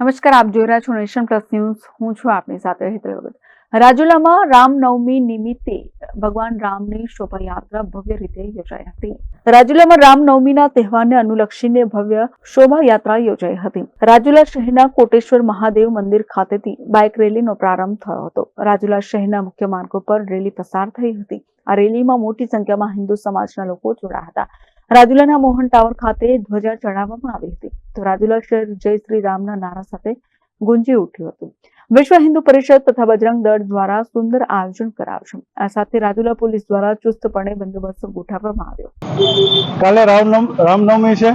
નમસ્કાર, આપ જોઈ રહ્યા છો નેશન પ્લસ ન્યૂઝ. હું છું આપની સાથે હેતલ વગર. રાજુલામાં રામનવમી નિમિત્તે ભગવાન રામની શોભાયાત્રા ભવ્ય રીતે યોજાઈ હતી. રાજુલામાં રામનવમીના તહેવારને અનુલક્ષીને ભવ્ય શોભાયાત્રા યોજાઈ હતી. રાજુલા શહેરના કોટેશ્વર મહાદેવ મંદિર ખાતેથી બાઇક રેલીનો પ્રારંભ થયો હતો. રાજુલા શહેરના મુખ્ય માર્ગો પર રેલી પસાર થઈ હતી. આ રેલીમાં મોટી સંખ્યામાં હિન્દુ સમાજના લોકો જોડાયા હતા. રાજુલાના મોહન ટાવર ખાતે ધ્વજા ચડાવવામાં આવી હતી. તો રાજુલા શહેર જય શ્રી રામના નારા સાથે ગુંજી ઉઠ્યું હતું. વિશ્વ હિન્દુ પરિષદ તથા બજરંગ દળ દ્વારા સુંદર આયોજન કરાયું છે. આ સાથે રાજુલા પોલીસ દ્વારા ચુસ્તપણે બંદોબસ્ત ગોઠવવામાં આવ્યો. કાલે રામનવમી છે,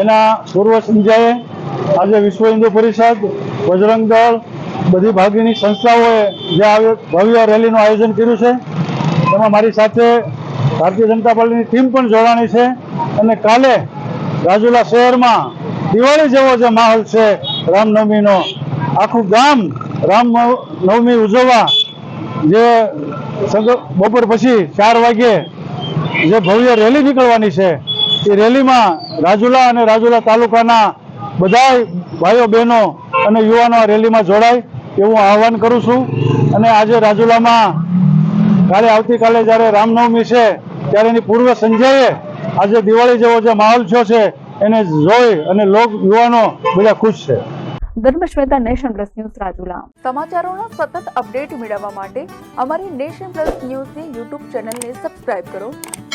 એના પૂર્વ સંધ્યાએ આજે વિશ્વ હિન્દુ પરિષદ, બજરંગ દળ, બધી ભાગીની સંસ્થાઓએ જે ભવ્ય રેલીનું આયોજન કર્યું છે, એમાં મારી સાથે ભારતીય જનતા પાર્ટીની ટીમ પણ જોડાણી છે. અને કાલે રાજુલા શહેરમાં દિવાળી જેવો જે માહોલ છે રામનવમીનો, આખું ગામ રામનવમી ઉજવવા જે બપોર પછી 4 વાગ્યે જે ભવ્ય રેલી નીકળવાની છે, એ રેલીમાં રાજુલા અને રાજુલા તાલુકાના બધા ભાઈઓ બહેનો અને યુવાનો આ રેલીમાં જોડાય એવું આહવાન કરું છું. અને આજે રાજુલામાં આવતીકાલે જ્યારે રામનવમી છે ત્યારે એની પૂર્વ સંધ્યાએ આજે દિવાળી જેવો જે માહોલ થયો છે એને જોઈ અને યુવાનો બધા ખુશ છે. Dharmesh Mehta, Nation Plus News, Rajula. સમાચારોના સતત અપડેટ મેળવવા માટે અમારી નેશન પ્લસ ન્યૂઝની યુટ્યુબ ચેનલને સબસ્ક્રાઇબ કરો,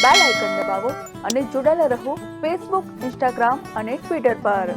બેલ આઇકન દબાવો અને જોડાયેલા રહો ફેસબુક, ઇન્સ્ટાગ્રામ અને ટ્વિટર પર.